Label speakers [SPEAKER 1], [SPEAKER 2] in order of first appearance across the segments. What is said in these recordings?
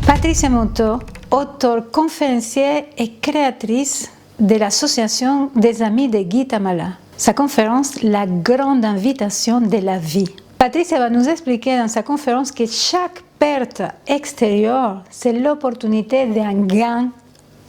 [SPEAKER 1] Patricia Monteau, auteure, conférencière et créatrice de l'Association des Amis de Gita Mala. Sa conférence, La grande invitation de la vie. Patricia va nous expliquer dans sa conférence que chaque perte extérieure, c'est l'opportunité d'un gain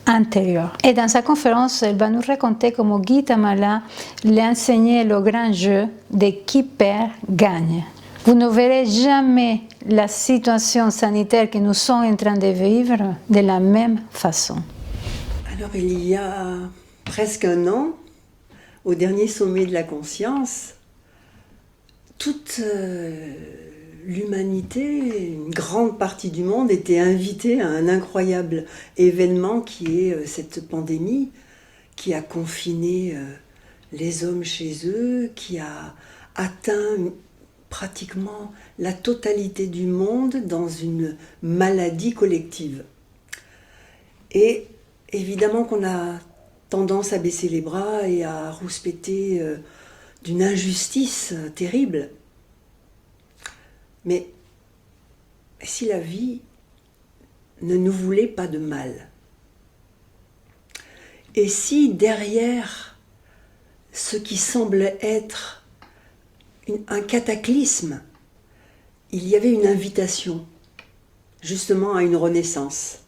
[SPEAKER 1] intérieur. Et dans sa conférence, elle va nous raconter comment Gita Mala lui a enseigné le grand jeu de qui perd gagne. Vous ne verrez jamais la situation sanitaire que nous sommes en train de vivre de la même façon.
[SPEAKER 2] Alors il y a presque un an, au dernier sommet de la conscience, toute l'humanité, une grande partie du monde était invitée à un incroyable événement qui est cette pandémie qui a confiné les hommes chez eux, qui a atteint pratiquement la totalité du monde dans une maladie collective. Et évidemment qu'on a tendance à baisser les bras et à rouspéter d'une injustice terrible. Mais si la vie ne nous voulait pas de mal, et si derrière ce qui semble être un cataclysme, il y avait une invitation justement à une renaissance.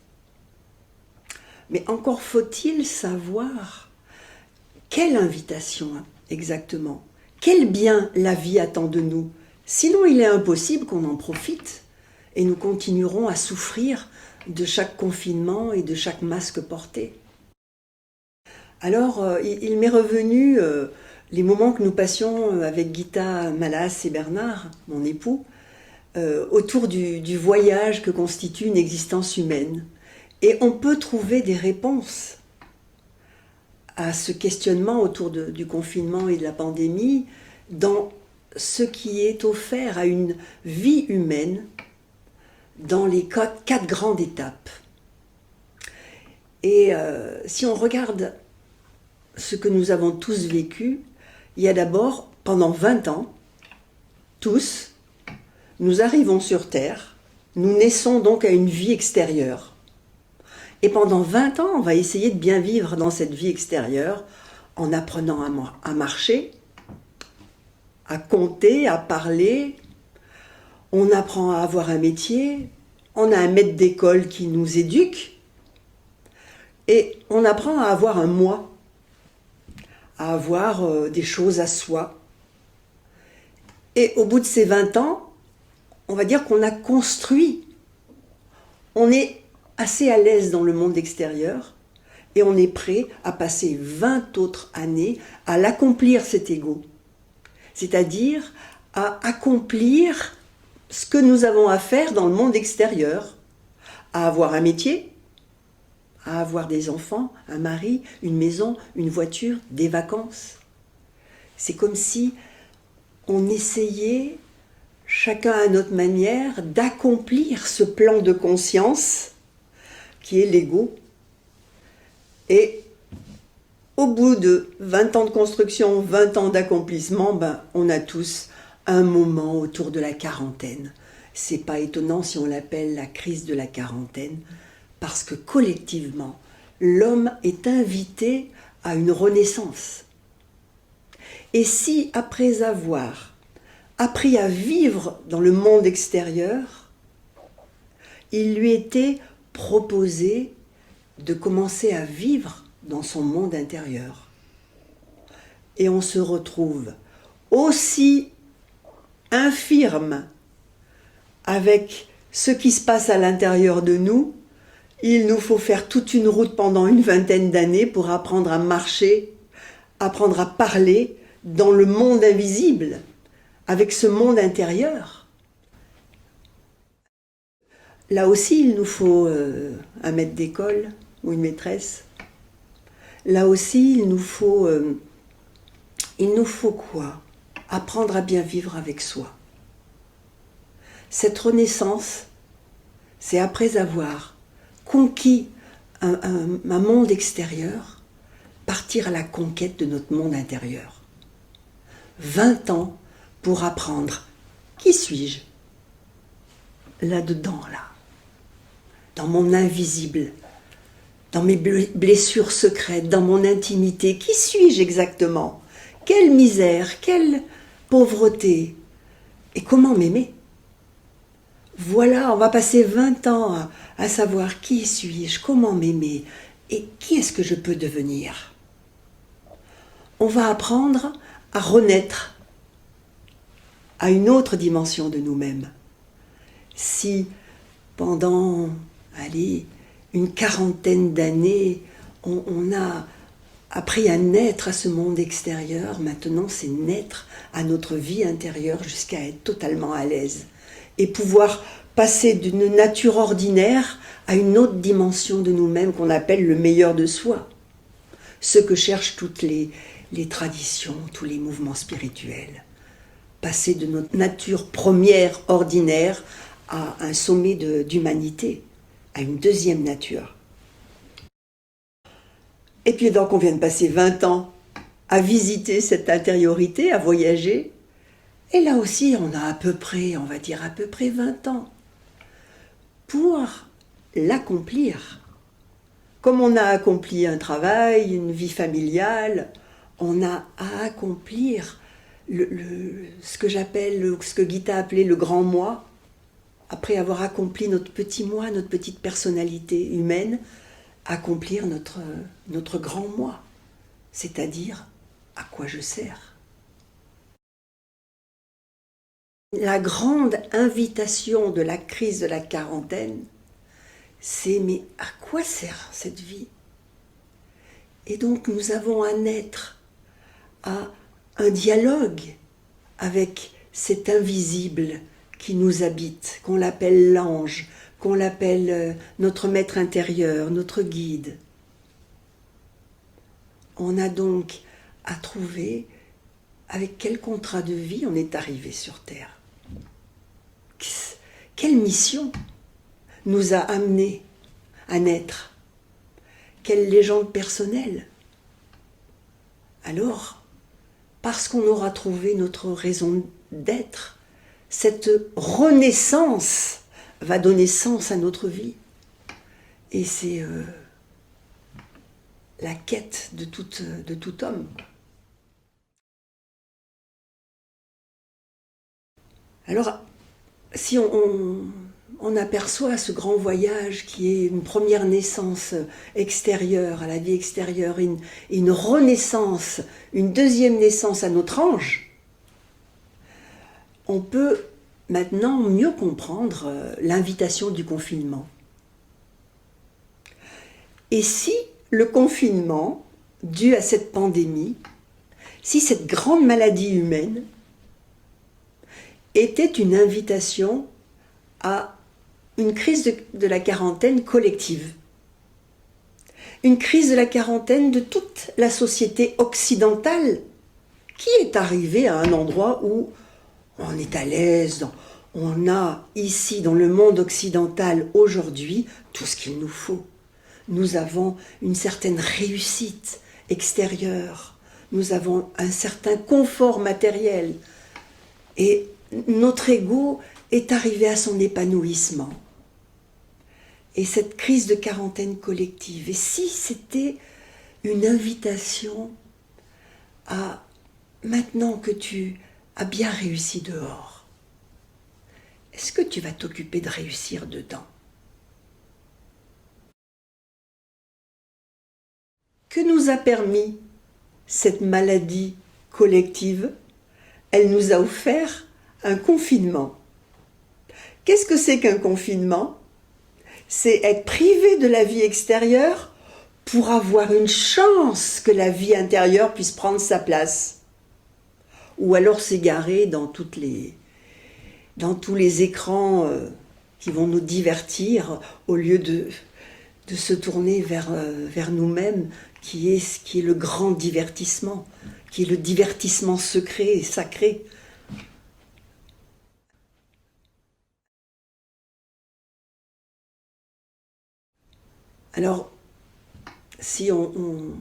[SPEAKER 2] Mais encore faut-il savoir quelle invitation exactement, quel bien la vie attend de nous. Sinon il est impossible qu'on en profite et nous continuerons à souffrir de chaque confinement et de chaque masque porté. Alors il m'est revenu les moments que nous passions avec Gita Malas et Bernard, mon époux, autour du voyage que constitue une existence humaine. Et on peut trouver des réponses à ce questionnement autour du confinement et de la pandémie dans ce qui est offert à une vie humaine dans les quatre grandes étapes. Et si on regarde ce que nous avons tous vécu, il y a d'abord, pendant 20 ans, tous, nous arrivons sur Terre, nous naissons donc à une vie extérieure. Et pendant 20 ans, on va essayer de bien vivre dans cette vie extérieure en apprenant à marcher, à compter, à parler. On apprend à avoir un métier, on a un maître d'école qui nous éduque et on apprend à avoir un moi, à avoir des choses à soi. Et au bout de ces 20 ans, on va dire qu'on a construit, on est assez à l'aise dans le monde extérieur et on est prêt à passer 20 autres années à l'accomplir cet ego. C'est-à-dire à accomplir ce que nous avons à faire dans le monde extérieur, à avoir un métier, à avoir des enfants, un mari, une maison, une voiture, des vacances. C'est comme si on essayait, chacun à notre manière, d'accomplir ce plan de conscience qui est l'ego. Et au bout de 20 ans de construction, 20 ans d'accomplissement, on a tous un moment autour de la quarantaine. C'est pas étonnant si on l'appelle la crise de la quarantaine, parce que collectivement, l'homme est invité à une renaissance. Et si, après avoir appris à vivre dans le monde extérieur, il lui était proposé de commencer à vivre dans son monde intérieur. Et on se retrouve aussi infirme avec ce qui se passe à l'intérieur de nous. Il nous faut faire toute une route pendant une vingtaine d'années pour apprendre à marcher, apprendre à parler dans le monde invisible, avec ce monde intérieur. Là aussi, il nous faut un maître d'école ou une maîtresse. Là aussi, il nous faut quoi? Apprendre à bien vivre avec soi. Cette renaissance, c'est après avoir conquis un monde extérieur, partir à la conquête de notre monde intérieur. 20 ans pour apprendre qui suis-je là-dedans, là. dans mon invisible, dans mes blessures secrètes, dans mon intimité. Qui suis-je exactement? Quelle misère, quelle pauvreté, et comment m'aimer? Voilà, on va passer 20 ans à savoir qui suis-je, comment m'aimer, et qui est-ce que je peux devenir. On va apprendre à renaître à une autre dimension de nous-mêmes. Si pendant, une quarantaine d'années, on a appris à naître à ce monde extérieur, maintenant c'est naître à notre vie intérieure jusqu'à être totalement à l'aise et pouvoir passer d'une nature ordinaire à une autre dimension de nous-mêmes qu'on appelle le meilleur de soi, ce que cherchent toutes les traditions, tous les mouvements spirituels. Passer de notre nature première, ordinaire, à un sommet d'humanité, à une deuxième nature. Et puis donc on vient de passer 20 ans à visiter cette intériorité, à voyager. Et là aussi on a à peu près 20 ans pour l'accomplir. Comme on a accompli un travail, une vie familiale, on a à accomplir ce que Gita a appelé le grand moi. Après avoir accompli notre petit moi, notre petite personnalité humaine, accomplir notre grand moi, c'est-à-dire à quoi je sers. La grande invitation de la crise de la quarantaine, c'est mais à quoi sert cette vie? Et donc nous avons à naître à un dialogue avec cet invisible qui nous habite, qu'on l'appelle l'ange, qu'on l'appelle notre maître intérieur, notre guide. On a donc à trouver avec quel contrat de vie on est arrivé sur Terre. Quelle mission nous a amenés à naître? Quelle légende personnelle? Alors, parce qu'on aura trouvé notre raison d'être, cette renaissance va donner sens à notre vie. Et c'est la quête de tout homme. Alors, si on aperçoit ce grand voyage qui est une première naissance extérieure, à la vie extérieure, une renaissance, une deuxième naissance à notre ange, on peut maintenant mieux comprendre l'invitation du confinement. Et si le confinement, dû à cette pandémie, si cette grande maladie humaine était une invitation à une crise de la quarantaine collective, une crise de la quarantaine de toute la société occidentale qui est arrivée à un endroit où on est à l'aise, on a ici dans le monde occidental aujourd'hui tout ce qu'il nous faut. Nous avons une certaine réussite extérieure, nous avons un certain confort matériel et notre ego est arrivé à son épanouissement. Et cette crise de quarantaine collective, et si c'était une invitation à, maintenant que tu as bien réussi dehors, est-ce que tu vas t'occuper de réussir dedans? Que nous a permis cette maladie collective? Elle nous a offert un confinement. Qu'est-ce que c'est qu'un confinement? C'est être privé de la vie extérieure pour avoir une chance que la vie intérieure puisse prendre sa place. Ou alors s'égarer dans tous les écrans qui vont nous divertir au lieu de se tourner vers nous-mêmes, qui est le grand divertissement, qui est le divertissement secret et sacré. Alors, si on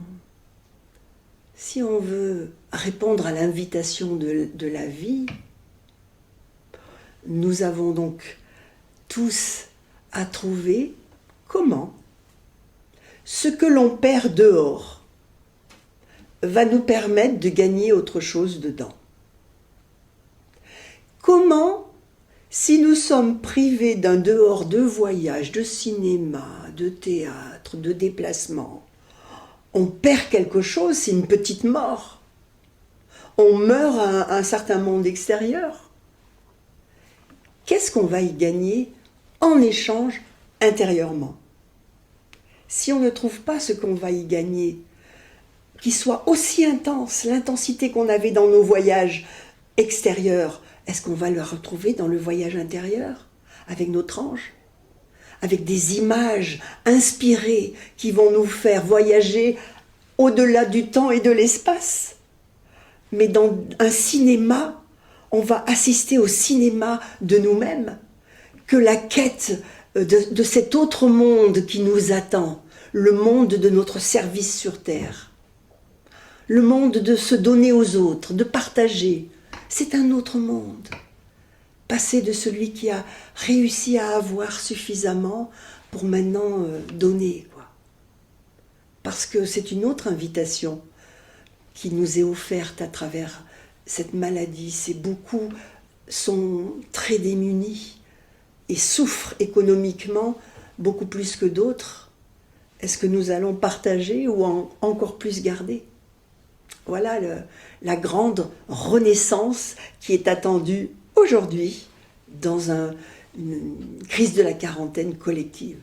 [SPEAKER 2] veut répondre à l'invitation de la vie, nous avons donc tous à trouver comment ce que l'on perd dehors va nous permettre de gagner autre chose dedans. Comment, si nous sommes privés d'un dehors de voyage, de cinéma, de théâtre, de déplacement, on perd quelque chose, c'est une petite mort. On meurt à un certain monde extérieur. Qu'est-ce qu'on va y gagner en échange intérieurement? Si on ne trouve pas ce qu'on va y gagner, qui soit aussi intense, l'intensité qu'on avait dans nos voyages extérieurs, est-ce qu'on va le retrouver dans le voyage intérieur, avec notre ange, avec des images inspirées qui vont nous faire voyager au-delà du temps et de l'espace? Mais dans un cinéma, on va assister au cinéma de nous-mêmes, que la quête de cet autre monde qui nous attend, le monde de notre service sur Terre, le monde de se donner aux autres, de partager, c'est un autre monde. Passer de celui qui a réussi à avoir suffisamment pour maintenant donner, quoi. Parce que c'est une autre invitation qui nous est offerte à travers cette maladie. C'est beaucoup sont très démunis et souffrent économiquement beaucoup plus que d'autres. Est-ce que nous allons partager ou encore plus garder? Voilà la grande renaissance qui est attendue aujourd'hui dans une crise de la quarantaine collective.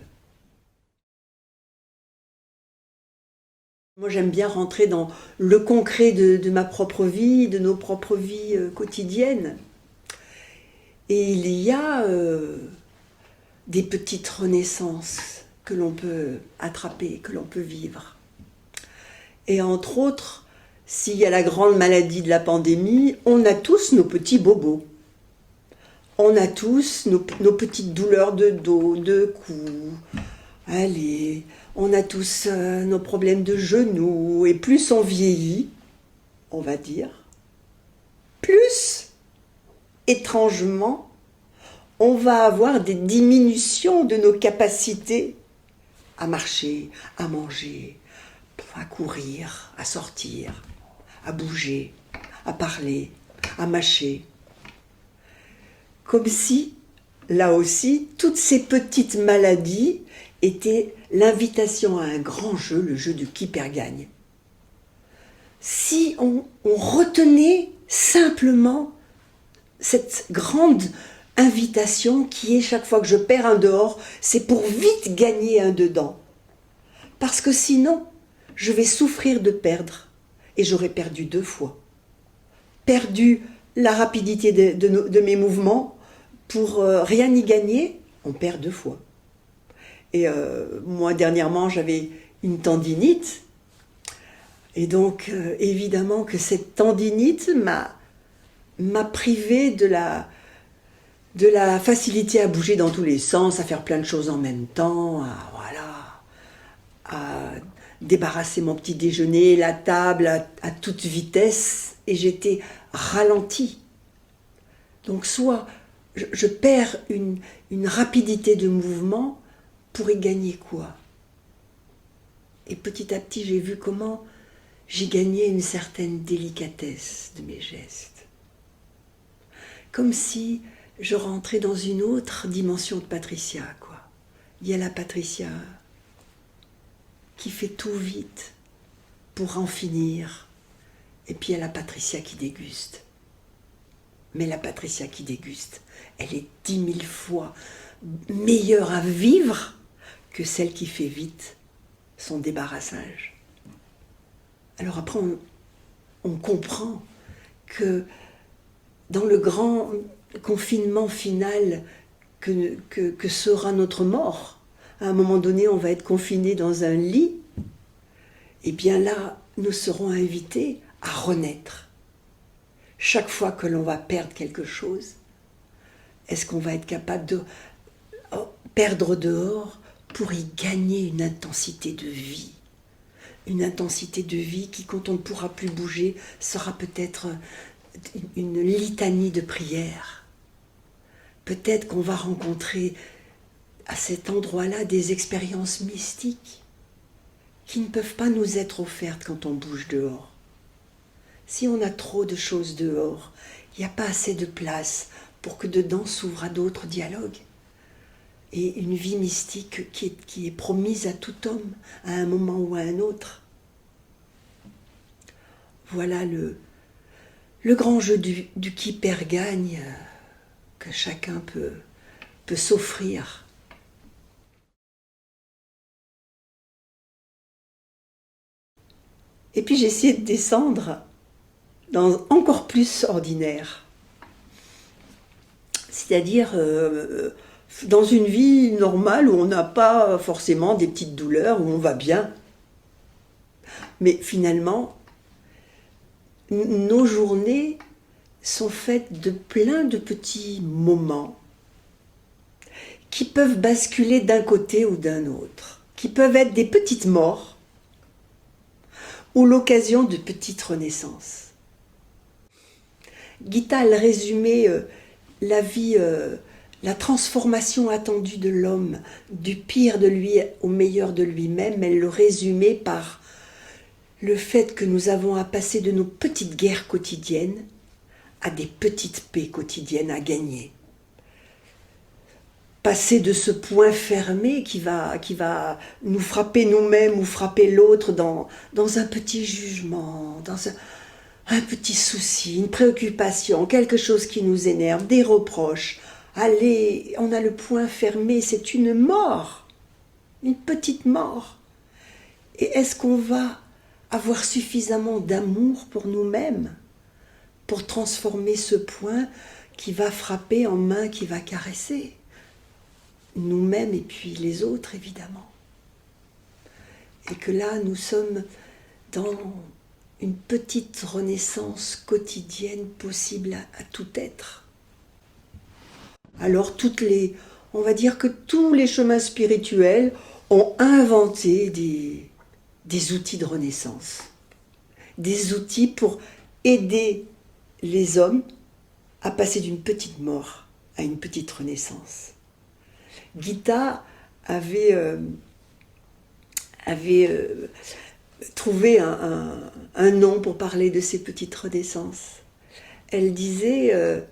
[SPEAKER 2] Moi, j'aime bien rentrer dans le concret de ma propre vie, de nos propres vies quotidiennes. Et il y a des petites renaissances que l'on peut attraper, que l'on peut vivre. Et entre autres, s'il y a la grande maladie de la pandémie, on a tous nos petits bobos. On a tous nos petites douleurs de dos, de cou. Allez, on a tous nos problèmes de genoux. Et plus on vieillit, on va dire, plus, étrangement, on va avoir des diminutions de nos capacités à marcher, à manger, à courir, à sortir, à bouger, à parler, à mâcher. Comme si, là aussi, toutes ces petites maladies étaient l'invitation à un grand jeu, le jeu de qui perd gagne. Si on retenait simplement cette grande invitation qui est chaque fois que je perds un dehors, c'est pour vite gagner un dedans. Parce que sinon, je vais souffrir de perdre et j'aurai perdu 2 fois. Perdu la rapidité de mes mouvements pour rien y gagner, on perd 2 fois. Et moi, dernièrement, j'avais une tendinite. Et donc, évidemment que cette tendinite m'a privée de la facilité à bouger dans tous les sens, à faire plein de choses en même temps, à débarrasser mon petit déjeuner, la table à toute vitesse, et j'étais ralentie. Donc soit je perds une rapidité de mouvement pour y gagner quoi? Et petit à petit, j'ai vu comment j'ai gagné une certaine délicatesse de mes gestes. Comme si je rentrais dans une autre dimension de Patricia, quoi. Il y a la Patricia qui fait tout vite pour en finir. Et puis il y a la Patricia qui déguste. Mais la Patricia qui déguste, elle est 10 000 fois meilleure à vivre que celle qui fait vite son débarrassage. Alors après, on comprend que dans le grand confinement final que sera notre mort, à un moment donné, on va être confiné dans un lit, et bien là, nous serons invités à renaître. Chaque fois que l'on va perdre quelque chose, est-ce qu'on va être capable de perdre dehors pour y gagner une intensité de vie? Une intensité de vie qui, quand on ne pourra plus bouger, sera peut-être une litanie de prières. Peut-être qu'on va rencontrer à cet endroit-là des expériences mystiques qui ne peuvent pas nous être offertes quand on bouge dehors. Si on a trop de choses dehors, il n'y a pas assez de place pour que dedans s'ouvrent à d'autres dialogues. Et une vie mystique qui est promise à tout homme, à un moment ou à un autre. Voilà le grand jeu du qui perd gagne que chacun peut s'offrir. Et puis j'ai essayé de descendre dans encore plus ordinaire. C'est-à-dire dans une vie normale où on n'a pas forcément des petites douleurs, où on va bien. Mais finalement, nos journées sont faites de plein de petits moments qui peuvent basculer d'un côté ou d'un autre, qui peuvent être des petites morts ou l'occasion de petites renaissances. Gita, elle résumait la vie, la transformation attendue de l'homme, du pire de lui au meilleur de lui-même. Elle le résumait par le fait que nous avons à passer de nos petites guerres quotidiennes à des petites paix quotidiennes à gagner. Passer de ce point fermé qui va nous frapper nous-mêmes ou frapper l'autre dans un petit jugement, dans un petit souci, une préoccupation, quelque chose qui nous énerve, des reproches. Allez, on a le point fermé, c'est une mort, une petite mort. Et est-ce qu'on va avoir suffisamment d'amour pour nous-mêmes pour transformer ce point qui va frapper en main qui va caresser nous-mêmes et puis les autres, évidemment. Et que là, nous sommes dans une petite renaissance quotidienne possible à tout être. Alors, on va dire que tous les chemins spirituels ont inventé des outils de renaissance. Des outils pour aider les hommes à passer d'une petite mort à une petite renaissance. Gita avait trouvé un nom pour parler de ces petites renaissances. Elle disait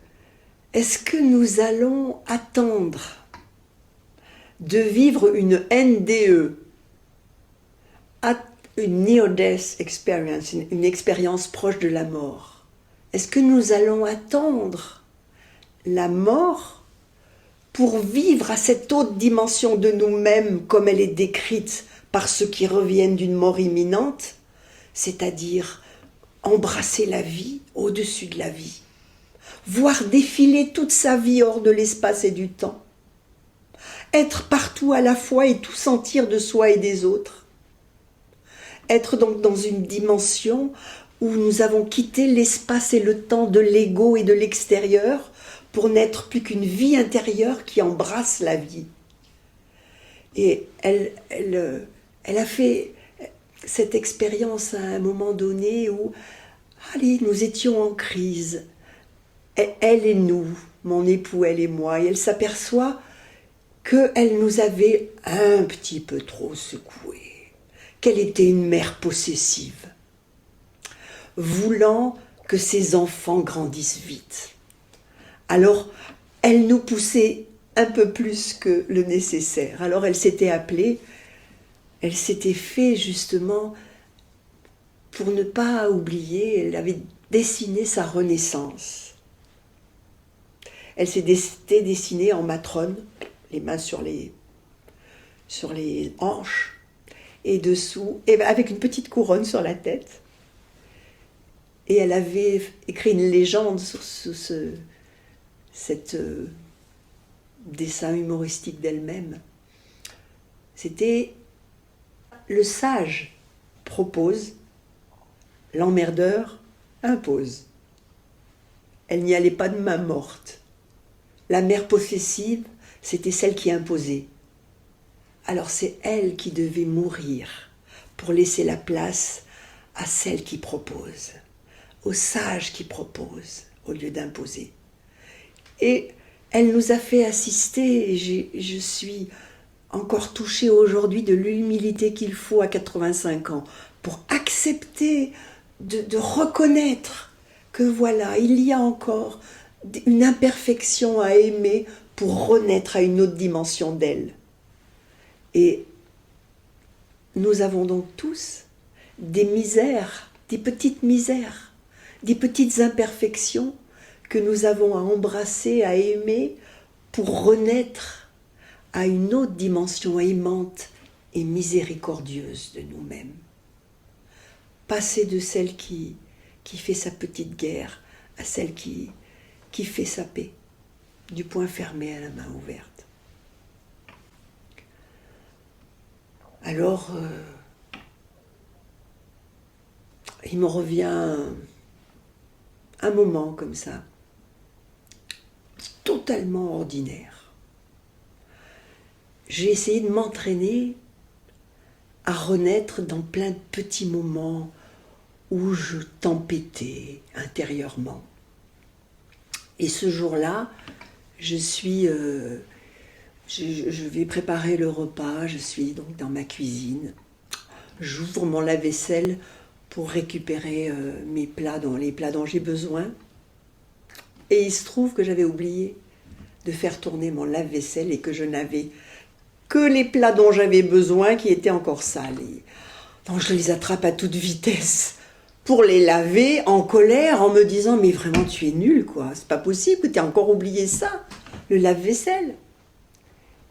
[SPEAKER 2] est-ce que nous allons attendre de vivre une NDE, une Near-Death Experience, une expérience proche de la mort? Est-ce que nous allons attendre la mort pour vivre à cette haute dimension de nous-mêmes comme elle est décrite par ceux qui reviennent d'une mort imminente, c'est-à-dire embrasser la vie au-dessus de la vie, voir défiler toute sa vie hors de l'espace et du temps, être partout à la fois et tout sentir de soi et des autres, être donc dans une dimension où nous avons quitté l'espace et le temps de l'ego et de l'extérieur pour n'être plus qu'une vie intérieure qui embrasse la vie. Et elle a fait cette expérience à un moment donné où, allez, nous étions en crise, elle et nous, mon époux, elle et moi, et elle s'aperçoit qu'elle nous avait un petit peu trop secoués, qu'elle était une mère possessive, voulant que ses enfants grandissent vite. Alors, elle nous poussait un peu plus que le nécessaire. Alors, elle s'était fait justement, pour ne pas oublier, elle avait dessiné sa renaissance. Elle s'était dessinée en matrone, les mains sur les hanches, et dessous, et avec une petite couronne sur la tête. Et elle avait écrit une légende sur cet dessin humoristique d'elle-même. C'était « Le sage propose, l'emmerdeur impose ». Elle n'y allait pas de main morte. La mère possessive, c'était celle qui imposait. Alors c'est elle qui devait mourir pour laisser la place à celle qui propose, au sage qui propose au lieu d'imposer. Et elle nous a fait assister, et je suis encore touché aujourd'hui de l'humilité qu'il faut à 85 ans pour accepter de reconnaître que voilà, il y a encore une imperfection à aimer pour renaître à une autre dimension d'elle. Et nous avons donc tous des misères, des petites misères, des petites imperfections que nous avons à embrasser, à aimer pour renaître à une autre dimension aimante et miséricordieuse de nous-mêmes. Passer de celle qui fait sa petite guerre à celle qui fait sa paix, du poing fermé à la main ouverte. Alors, il me revient un moment comme ça, totalement ordinaire. J'ai essayé de m'entraîner à renaître dans plein de petits moments où je tempêtais intérieurement. Et ce jour-là, je vais préparer le repas, je suis donc dans ma cuisine. J'ouvre mon lave-vaisselle pour récupérer mes plats, les plats dont j'ai besoin. Et il se trouve que j'avais oublié de faire tourner mon lave-vaisselle et que je n'avais que les plats dont j'avais besoin qui étaient encore sales. Donc je les attrape à toute vitesse pour les laver, en colère, en me disant « Mais vraiment, tu es nul, quoi. C'est pas possible que tu aies encore oublié ça, le lave-vaisselle. »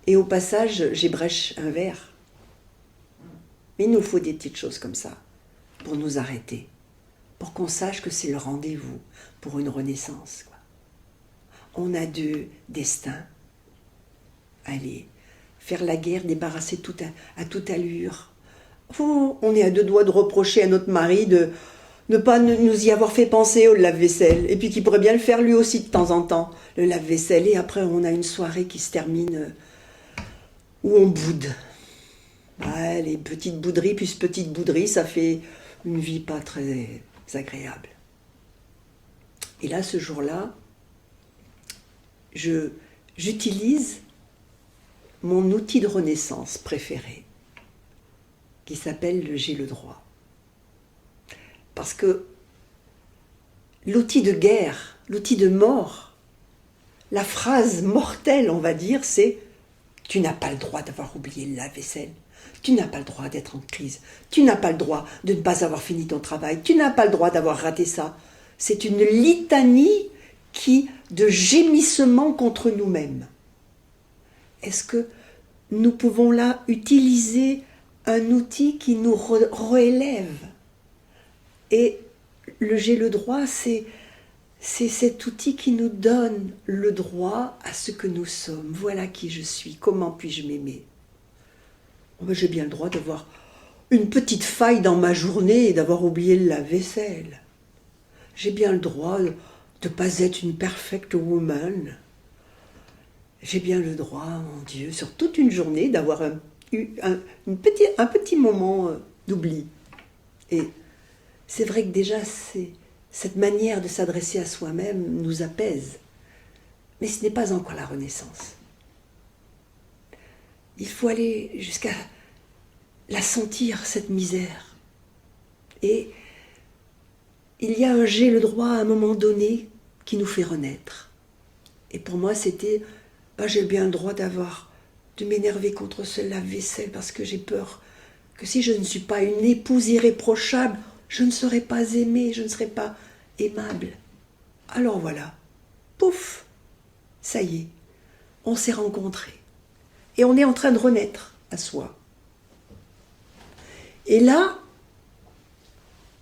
[SPEAKER 2] Et au passage, j'ébrèche un verre. Mais il nous faut des petites choses comme ça pour nous arrêter, pour qu'on sache que c'est le rendez-vous pour une renaissance, quoi. On a deux destins. Allez, faire la guerre, débarrasser tout à toute allure. Oh, on est à deux doigts de reprocher à notre mari de ne pas nous y avoir fait penser au lave-vaisselle, et puis qu'il pourrait bien le faire lui aussi de temps en temps, le lave-vaisselle, et après on a une soirée qui se termine où on boude. Ouais, les petites bouderies, puis petite bouderie, ça fait une vie pas très agréable. Et là, ce jour-là, j'utilise mon outil de renaissance préféré, qui s'appelle le j'ai le droit. Parce que l'outil de guerre, l'outil de mort, la phrase mortelle, on va dire, c'est « Tu n'as pas le droit d'avoir oublié le lave-vaisselle. Tu n'as pas le droit d'être en crise. Tu n'as pas le droit de ne pas avoir fini ton travail. Tu n'as pas le droit d'avoir raté ça. » C'est une litanie de gémissement contre nous-mêmes. Est-ce que nous pouvons là utiliser un outil qui nous réélève? Et le j'ai le droit, c'est cet outil qui nous donne le droit à ce que nous sommes. Voilà qui je suis. Comment puis-je m'aimer? J'ai bien le droit d'avoir une petite faille dans ma journée et d'avoir oublié le lave-vaisselle. J'ai bien le droit de ne pas être une perfect woman. J'ai bien le droit, mon Dieu, sur toute une journée, d'avoir un petit moment d'oubli. Et c'est vrai que déjà, cette manière de s'adresser à soi-même nous apaise. Mais ce n'est pas encore la renaissance. Il faut aller jusqu'à la sentir, cette misère. Et il y a un j'ai le droit à un moment donné qui nous fait renaître. Et pour moi, c'était, j'ai bien le droit de m'énerver contre ce lave-vaisselle parce que j'ai peur que si je ne suis pas une épouse irréprochable, je ne serai pas aimée, je ne serai pas aimable. Alors voilà, pouf, ça y est, on s'est rencontrés. Et on est en train de renaître à soi. Et là,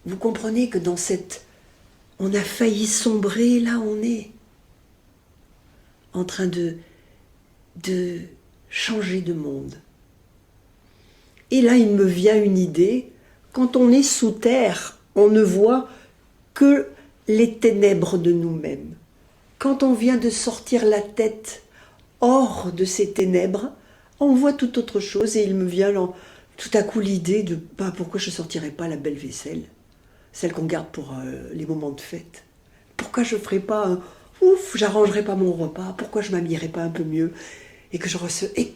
[SPEAKER 2] vous comprenez que on a failli sombrer, là on est en train de changer de monde. Et là, il me vient une idée. Quand on est sous terre, on ne voit que les ténèbres de nous-mêmes. Quand on vient de sortir la tête hors de ces ténèbres, on voit tout autre chose. Et il me vient tout à coup l'idée de pourquoi je ne sortirais pas la belle vaisselle, celle qu'on garde pour les moments de fête. Pourquoi je ne ferais pas j'arrangerais pas mon repas, pourquoi je ne m'habillerais pas un peu mieux? et que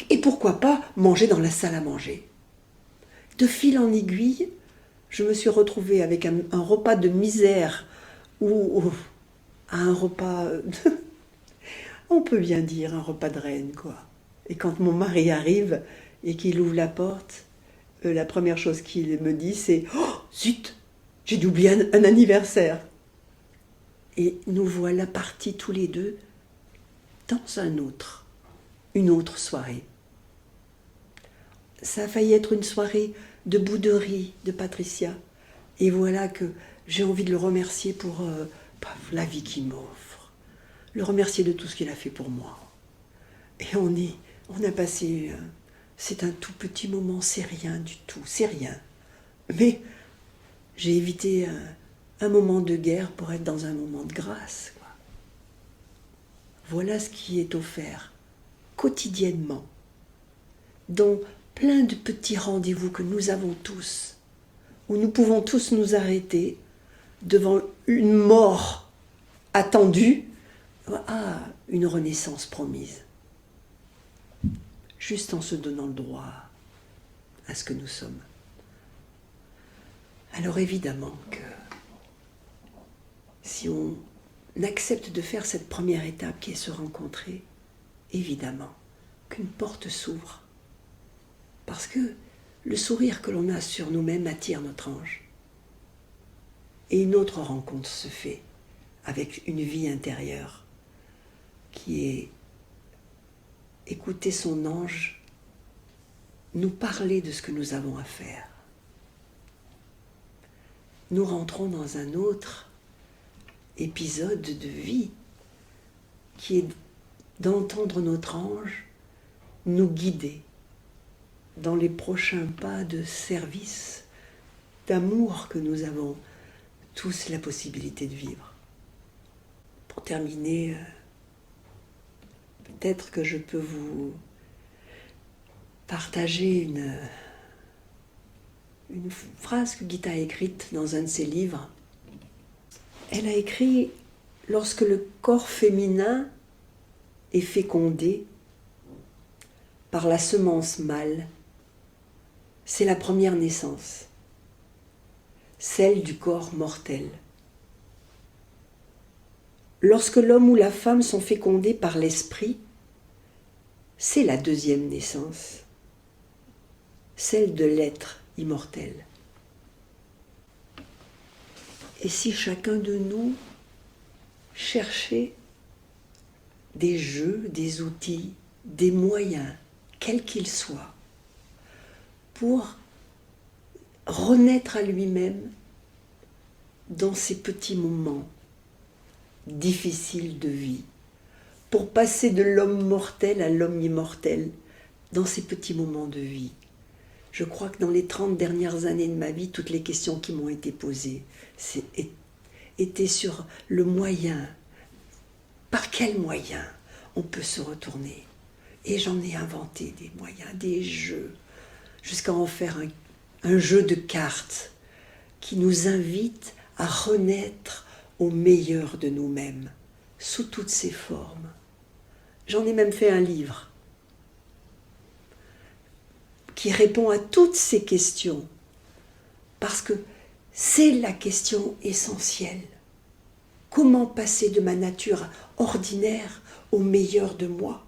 [SPEAKER 2] et pourquoi pas manger dans la salle à manger. De fil en aiguille, je me suis retrouvée avec un repas de misère ou un repas, on peut bien dire un repas de reine, quoi. Et quand mon mari arrive et qu'il ouvre la porte, la première chose qu'il me dit, c'est « Oh, zut, j'ai oublié un anniversaire !» Et nous voilà partis tous les deux dans une autre soirée. Ça a failli être une soirée de bouderie de Patricia. Et voilà que j'ai envie de le remercier pour la vie qu'il m'offre. Le remercier de tout ce qu'il a fait pour moi. Et on a passé... c'est un tout petit moment, c'est rien du tout, c'est rien. Mais j'ai évité un moment de guerre pour être dans un moment de grâce, quoi. Voilà ce qui est offert quotidiennement, dans plein de petits rendez-vous que nous avons tous, où nous pouvons tous nous arrêter devant une mort attendue, une renaissance promise, juste en se donnant le droit à ce que nous sommes. Alors évidemment que si on accepte de faire cette première étape qui est se rencontrer, évidemment qu'une porte s'ouvre. Parce que le sourire que l'on a sur nous-mêmes attire notre ange. Et une autre rencontre se fait avec une vie intérieure qui est écouter son ange nous parler de ce que nous avons à faire. Nous rentrons dans un autre épisode de vie qui est d'entendre notre ange nous guider dans les prochains pas de service, d'amour que nous avons tous la possibilité de vivre. Pour terminer, peut-être que je peux vous partager une phrase que Gita a écrite dans un de ses livres. Elle a écrit « Lorsque le corps féminin est fécondé par la semence mâle, c'est la première naissance, celle du corps mortel. Lorsque l'homme ou la femme sont fécondés par l'esprit, c'est la deuxième naissance, celle de l'être immortel. » Et si chacun de nous cherchait des jeux, des outils, des moyens, quels qu'ils soient, pour renaître à lui-même dans ces petits moments difficiles de vie, pour passer de l'homme mortel à l'homme immortel dans ces petits moments de vie. Je crois que dans les 30 dernières années de ma vie, toutes les questions qui m'ont été posées étaient sur le moyen. Par quel moyen on peut se retourner? Et j'en ai inventé des moyens, des jeux, jusqu'à en faire un jeu de cartes qui nous invite à renaître au meilleur de nous-mêmes, sous toutes ses formes. J'en ai même fait un livre qui répond à toutes ces questions, parce que c'est la question essentielle. Comment passer de ma nature ordinaire au meilleur de moi,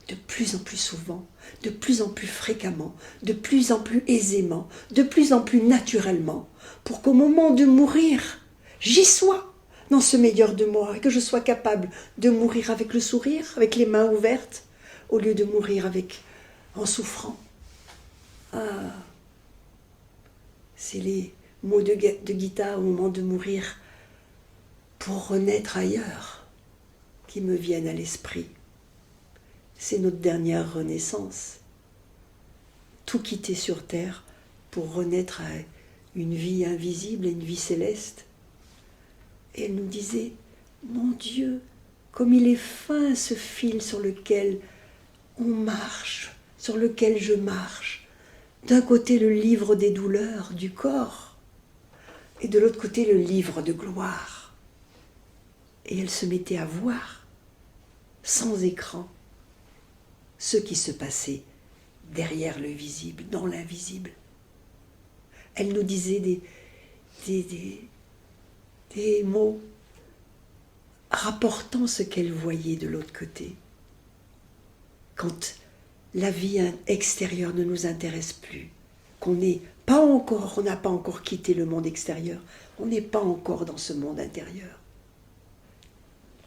[SPEAKER 2] de plus en plus souvent, de plus en plus fréquemment, de plus en plus aisément, de plus en plus naturellement, pour qu'au moment de mourir, j'y sois dans ce meilleur de moi, et que je sois capable de mourir avec le sourire, avec les mains ouvertes, au lieu de mourir en souffrant. C'est les mots de Gita au moment de mourir pour renaître ailleurs qui me viennent à l'esprit. C'est notre dernière renaissance. Tout quitter sur terre pour renaître à une vie invisible et une vie céleste. Et elle nous disait, mon Dieu, comme il est fin ce fil sur lequel on marche, sur lequel je marche. D'un côté le livre des douleurs du corps et de l'autre côté le livre de gloire. Et elle se mettait à voir, sans écran, ce qui se passait derrière le visible, dans l'invisible. Elle nous disait des mots rapportant ce qu'elle voyait de l'autre côté. Quand la vie extérieure ne nous intéresse plus, qu'on n'a pas encore quitté le monde extérieur, on n'est pas encore dans ce monde intérieur.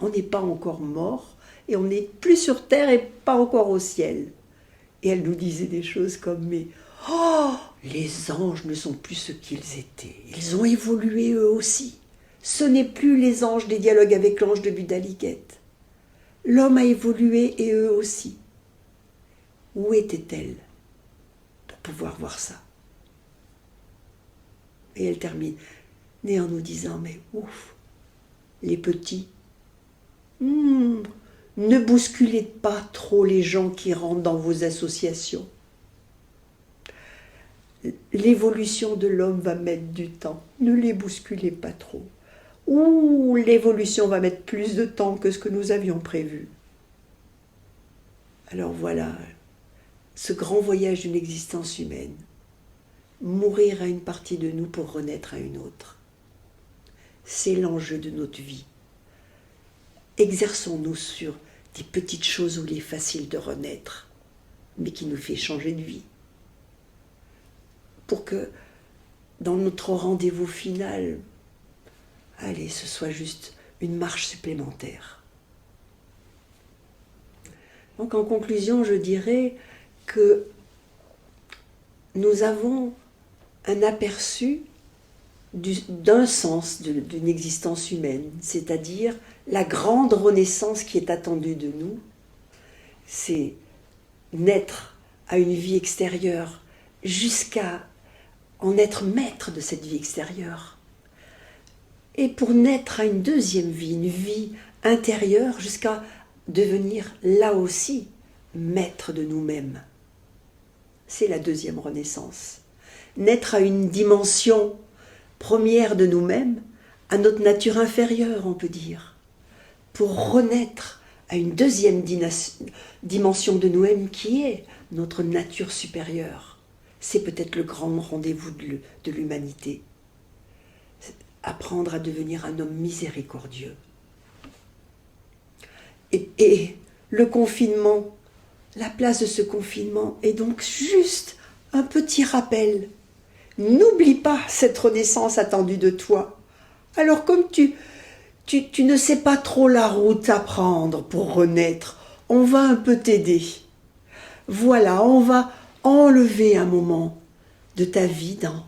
[SPEAKER 2] On n'est pas encore mort, et on n'est plus sur terre et pas encore au ciel. Et elle nous disait des choses comme, mais oh, les anges ne sont plus ce qu'ils étaient. Ils ont évolué eux aussi. Ce n'est plus les anges des dialogues avec l'ange de Budaliguette. L'homme a évolué et eux aussi. Où était-elle pour pouvoir voir ça? Et elle termine en nous disant, mais ouf, les petits, ne bousculez pas trop les gens qui rentrent dans vos associations. L'évolution de l'homme va mettre du temps. Ne les bousculez pas trop. Ou l'évolution va mettre plus de temps que ce que nous avions prévu. Alors voilà, ce grand voyage d'une existence humaine. Mourir à une partie de nous pour renaître à une autre. C'est l'enjeu de notre vie. Exerçons-nous sur des petites choses où il est facile de renaître, mais qui nous fait changer de vie. Pour que dans notre rendez-vous final, allez, ce soit juste une marche supplémentaire. Donc en conclusion, je dirais que nous avons un aperçu d'un sens d'une existence humaine, c'est-à-dire la grande renaissance qui est attendue de nous, c'est naître à une vie extérieure jusqu'à en être maître de cette vie extérieure. Et pour naître à une deuxième vie, une vie intérieure, jusqu'à devenir là aussi maître de nous-mêmes. C'est la deuxième renaissance. Naître à une dimension première de nous-mêmes, à notre nature inférieure, on peut dire, pour renaître à une deuxième dimension de nous-mêmes qui est notre nature supérieure. C'est peut-être le grand rendez-vous de l'humanité. Apprendre à devenir un homme miséricordieux. Et le confinement, la place de ce confinement est donc juste un petit rappel. N'oublie pas cette renaissance attendue de toi. Alors comme tu ne sais pas trop la route à prendre pour renaître, on va un peu t'aider. Voilà, on va enlever un moment de ta vie dans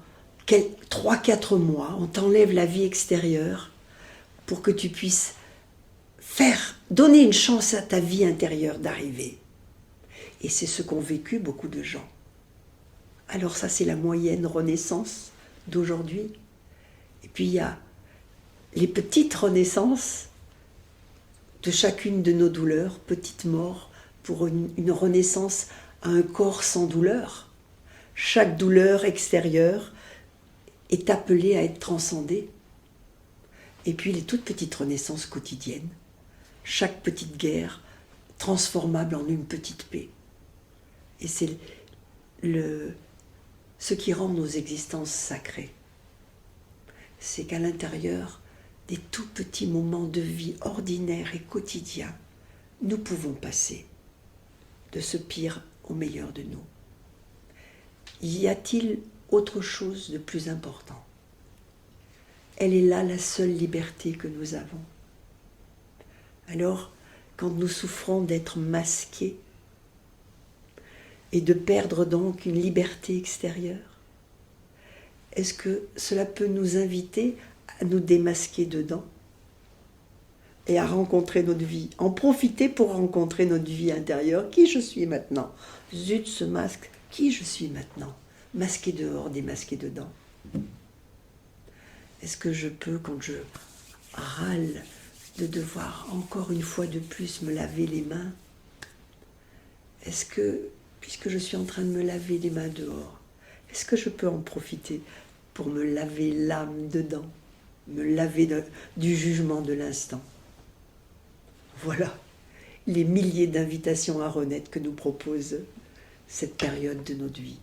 [SPEAKER 2] 3-4 mois. On t'enlève la vie extérieure pour que tu puisses donner une chance à ta vie intérieure d'arriver. Et c'est ce qu'ont vécu beaucoup de gens. Alors ça, c'est la moyenne renaissance d'aujourd'hui. Et puis il y a les petites renaissances de chacune de nos douleurs, petites morts, pour une renaissance à un corps sans douleur. Chaque douleur extérieure est appelée à être transcendée. Et puis les toutes petites renaissances quotidiennes. Chaque petite guerre transformable en une petite paix. Et c'est ce qui rend nos existences sacrées. C'est qu'à l'intérieur des tout petits moments de vie ordinaires et quotidiens, nous pouvons passer de ce pire au meilleur de nous. Y a-t-il autre chose de plus important? Elle est là la seule liberté que nous avons. Alors, quand nous souffrons d'être masqués et de perdre donc une liberté extérieure, est-ce que cela peut nous inviter à nous démasquer dedans et à rencontrer notre vie, en profiter pour rencontrer notre vie intérieure? Qui je suis maintenant? Zut, ce masque, qui je suis maintenant? Masqué dehors, démasqué dedans. Est-ce que je peux, quand je râle de devoir encore une fois de plus me laver les mains, est-ce que, puisque je suis en train de me laver les mains dehors, est-ce que je peux en profiter pour me laver l'âme dedans, me laver du jugement de l'instant? Voilà. les milliers d'invitations à renaître que nous propose cette période de notre vie.